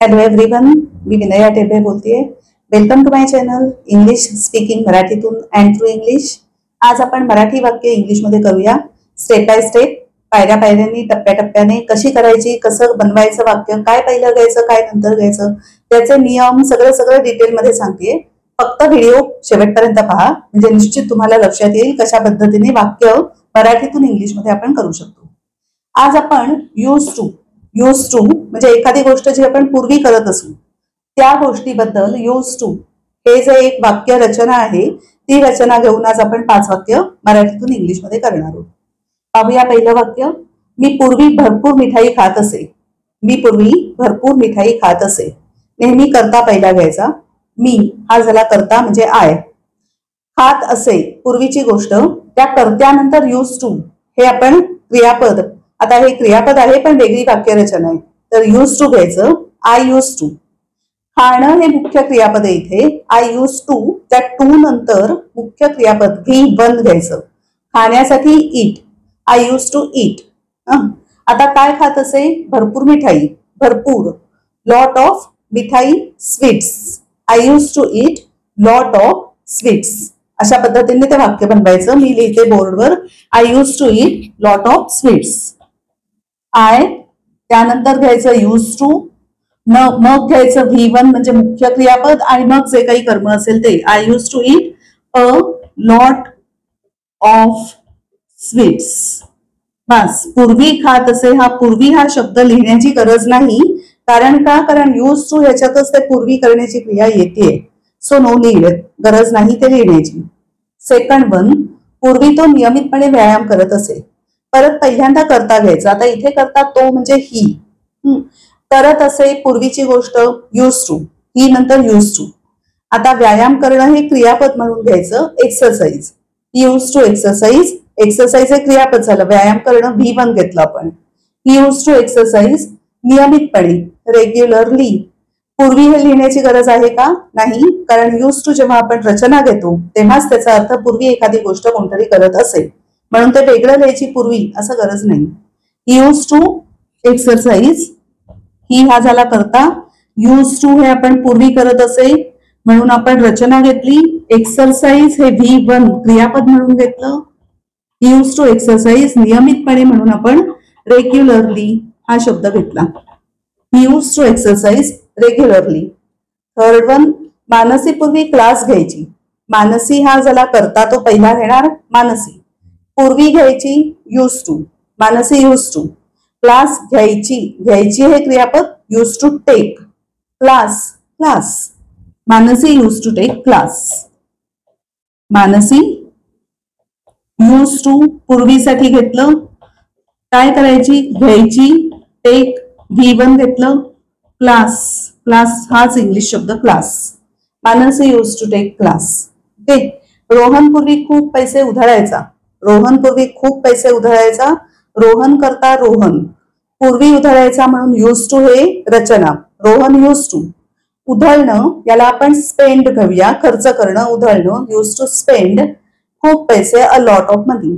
Hello everyone, मी विनया टेबे बोलतेय. Welcome to my channel English speaking मराठीतून अँड थ्रू इंग्लिश. आज आपण मराठी वाक्य इंग्लिशमध्ये करूया. स्टेप बाय स्टेप, पायऱ्या पायऱ्यांनी, टप्प्याटप्प्याने कशी करायची, कसं बनवायचं वाक्य, काय पहिलं घ्यायचं, काय नंतर घ्यायचं, त्याचे नियम सगळं सगळं डिटेलमध्ये सांगतेय. फक्त व्हिडिओ शेवटपर्यंत पहा, म्हणजे निश्चित तुम्हाला लक्षात येईल कशा पद्धतीने वाक्य मराठीतून इंग्लिशमध्ये आपण करू शकतो. आज आपण यूज टू म्हणजे एखादी गोष्ट जी आपण पूर्वी करत असू त्या गोष्टीबद्दल यूज टू हे जे एक वाक्य रचना आहे ती रचना घेऊन आज आपण 5 वाक्य मराठीतून इंग्लिशमध्ये करणार आहोत. पाहूया पहिलं वाक्य. मी पूर्वी भरपूर मिठाई खात असे. मी पूर्वी भरपूर मिठाई खात असे. नेहमी करता पहिला घ्यायचा. मी हा झाला करता म्हणजे आय. खात असे पूर्वीची गोष्ट, त्या कर्त्यानंतर यूज टू हे आपण क्रियापद. आता हे क्रियापद आहे पण वेगळी वाक्यरचना आहे. तर यूज टू घ्यायचं. I use to. खाणं हे मुख्य क्रियापद आहे इथे. आय यूज टू, त्या टू नंतर मुख्य क्रियापद V1 घ्यायचं. खाण्यासाठी eat. I use to eat. आता काय खात असे? भरपूर मिठाई. भरपूर, लॉट ऑफ मिठाई, sweets. I use to eat lot of sweets. अशा पद्धतीने ते वाक्य बनवायचं. मी लिहिते बोर्डवर. I use to eat lot of sweets. I, त्यानंतर घ्यायचं यूज टू, मग घ्यायचं V1 म्हणजे मुख्य क्रियापद आणि मग जे काही कर्म असेल ते. I use to eat a lot of sweets. बस, पूर्वी खात असे. हा पूर्वी हा शब्द लिहिण्याची गरज नाही. कारण का? कारण यूज टू ह्याच्यातच ते पूर्वी करण्याची क्रिया येते. सो नो नीड, गरज नाही ते लिहिण्याची. सेकंड वन, पूर्वी तो नियमितपणे व्यायाम करत असे. परत पहिल्यांदा करता घ्यायचा. आता इथे करता तो म्हणजे ही. करत असे पूर्वीची गोष्ट यूज टू, ही नंतर यूज टू. आता व्यायाम करणं हे क्रियापद म्हणून घ्यायचं. Exercise, use to exercise. Exercise हे क्रियापद झालं. व्यायाम करणं V1 घेतलं आपण. यूज टू एक्सरसाइज नियमितपणे, रेग्युलरली. पूर्वी हे लिहिण्याची गरज आहे का? नाही, कारण यूज टू जेव्हा आपण रचना घेतो तेव्हाच त्याचा अर्थ पूर्वी एखादी गोष्ट कोणतरी करत असेल, म्हणून ते वेगळं लिहायची पूर्वी असं गरज नाही. यूज टू एक्सरसाइज, ही हा झाला करता. यूज टू हे आपण पूर्वी करत असे म्हणून आपण रचना घेतली. एक्सरसाइज हे V1 क्रियापद म्हणून घेतलं. यूज टू एक्सरसाइज नियमितपणे म्हणून आपण रेग्युलरली हा शब्द घेतला. Use to exercise regularly. Third one, Mansi पूर्वी क्लास घ्यायची. मानसी हा झाला करता, तो पहिला घेणार मानसी. पूर्वी घ्यायची use to, Mansi use to. Class घ्यायची, घ्यायची हे क्रियापद use to take. Class, class. Mansi use to take class. Mansi use to पूर्वीसाठी घेतलं. काय करायची? घ्यायची. टेक V1 घेतलं. क्लास, क्लास हाच इंग्लिश शब्द class. Mansi use to take class. Okay. Rohan पूर्वी खूप पैसे उधळायचा. रोहन पूर्वी खूप पैसे उधळायचा. रोहन करता रोहन. पूर्वी उधळायचा म्हणून यूज टू हे रचना. Rohan use to. उधळणं याला आपण स्पेंड घेऊया. खर्च करणं, उधळणं. यूज टू स्पेंड खूप पैसे, अ लॉट ऑफ मनी.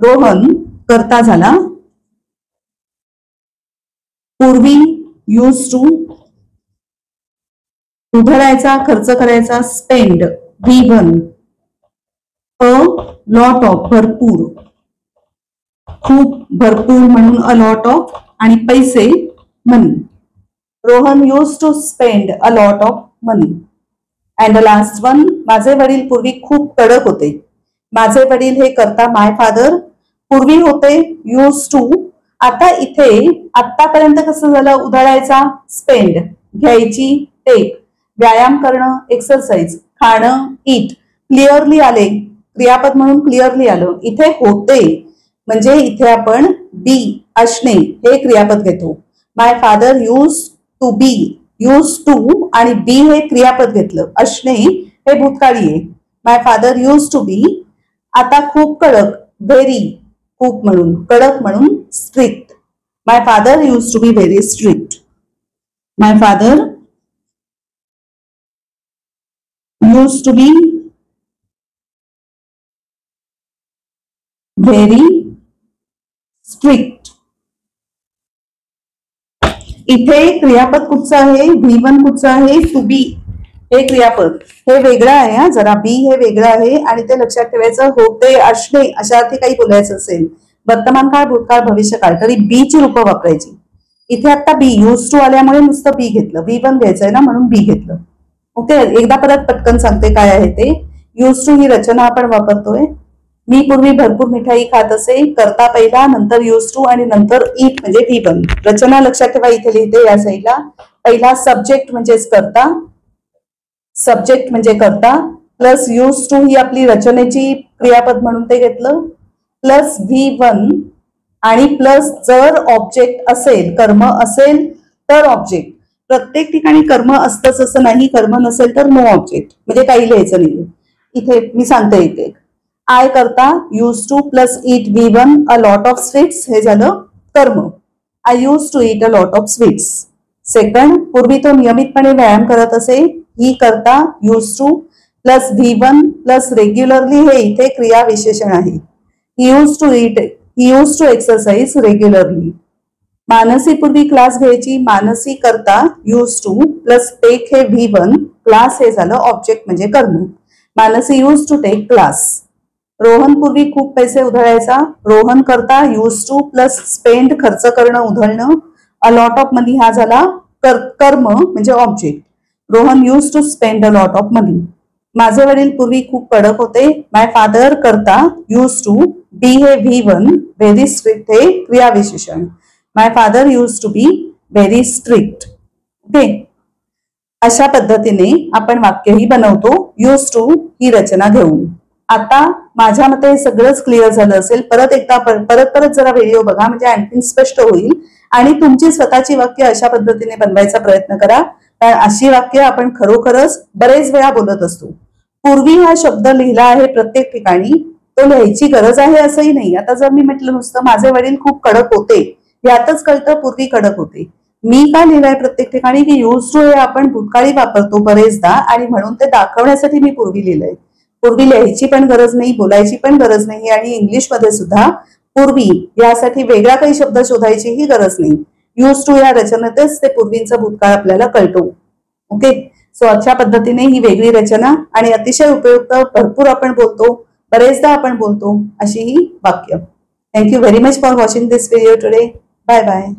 रोहन करता झाला. पूर्वी यूज टू, उधळायचा, खर्च करायचा, spend V1. A lot of भरपूर, खूप भरपूर म्हणून अ लॉट ऑफ, आणि पैसे money. Rohan use to spend a lot of money. And the last one, माझे वडील पूर्वी खूप कडक होते. माझे वडील हे करता माय फादर. पूर्वी होते यूज टू. आता इथे आतापर्यंत कसं झालं? उधळायचा स्पेंड, घ्यायची टेक, व्यायाम करणं एक्सरसाइज, खाणं ईट. क्लिअरली आले, क्रियापद म्हणून क्लिअरली आलं. इथे होते म्हणजे इथे आपण बी, असणे हे क्रियापद घेतो. My father use to be, use to आणि बी हे क्रियापद घेतलं. असणे हे भूतकाळी आहे. My father use to be. आता खूप कडक, व्हेरी, खूप म्हणून कडक म्हणून strict. My father use to be very strict. My father use to be very strict. इथे क्रियापद कुठचं आहे, V1 कुठचं आहे, टू बी हे क्रियापद हे वेगळं आहे हा, जरा बी हे वेगळं आहे आणि ते लक्षात ठेवायचं. होते, असणे अशा अर्थी काही बोलायचं असेल, वर्तमान काळ, भूतकाळ, भविष्यकाळ, तरी बी ची रूपं वापरायची. इथे आता बी यूज टू आल्यामुळे नुसतं बी घेतलं, V1 घ्यायचंय ना म्हणून बी घेतलं. ओके, एकदा परत पटकन सांगते काय आहे ते. यूज टू ही रचना आपण वापरतोय. मी पूर्वी भरपूर मिठाई खात असे, करता पहिला, नंतर यूज टू आणि नंतर इट म्हणजे V1. रचना लक्षात ठेवा, इथे लिहिते या साईडला. पहिला सब्जेक्ट म्हणजेच करता, सब्जेक्ट म्हणजे करता, प्लस यूज टू ही आपली रचनेची क्रियापद म्हणून ते घेतलं, प्लस V1 आणि प्लस जर ऑब्जेक्ट असेल, कर्म असेल तर ऑब्जेक्ट. प्रत्येक ठिकाणी कर्म असतंच असं नाही, कर्म नसेल तर नो ऑब्जेक्ट, म्हणजे काही लिहायचं नाही. इथे मी सांगते इथे आय करता, use to plus it V1 a lot of sweets हे झालं कर्म. I use to eat a lot of sweets. Second, पूर्वी तो नियमितपणे व्यायाम करत असे, ही करता use to plus V1 plus regularly हे इथे क्रिया विशेषण आहे. He use to it, he use to exercise regularly. Mansi पूर्वी क्लास घ्यायची, मानसी करता यूज टू प्लस टेक हे V1, क्लास हे झालं ऑब्जेक्ट म्हणजे कर्म. Mansi use to take class. Rohan पूर्वी खूप पैसे उधळायचा, रोहन करता यूज टू प्लस स्पेंड खर्च करणं, उधळणं. अ लॉट ऑफ मनी हा झाला कर्म म्हणजे object. Rohan use to spend a lot of money. माझे वडील पूर्वी खूप कडक होते, माय फादर करता यूज टू बी हे V1, व्हेरी स्ट्रिक्ट हे क्रियाविशेषण. My father use to be very strict. Okay, अशा पद्धतीने आपण वाक्यही बनवतो यूज टू ही रचना घेऊन. आता माझ्या मते हे सगळंच क्लिअर झालं असेल. परत एकदा परत जरा व्हिडिओ बघा, म्हणजे आणखीन स्पष्ट होईल आणि तुमची स्वतःची वाक्य अशा पद्धतीने बनवायचा प्रयत्न करा. कारण अशी वाक्य आपण खरोखरच बरेच वेळा बोलत असतो. पूर्वी हा शब्द लिहिला आहे प्रत्येक ठिकाणी, तो लिहायची गरज आहे असंही नाही. आता जर मी म्हटलं नुसतं माझे वडील खूप कडक होते, यातच कळतं पूर्वी कडक होते. मी का लिहिलाय प्रत्येक ठिकाणी की यूज टू हे आपण भूतकाळी वापरतो बरेचदा आणि म्हणून ते दाखवण्यासाठी मी पूर्वी लिहिलंय. पूर्वी लिहायची पण गरज नाही, बोलायची पण गरज नाही आणि इंग्लिशमध्ये सुद्धा पूर्वी यासाठी वेगळा काही शब्द शोधायचीही गरज नाही. यूज टू या रचनेतच ते पूर्वींचा भूतकाळ आपल्याला कळतो. ओके, सो अशा पद्धतीने ही वेगळी रचना आणि अतिशय उपयुक्त, भरपूर आपण बोलतो, बरेचदा आपण बोलतो अशी ही वाक्य. Thank you very much for watching this video today. Bye bye.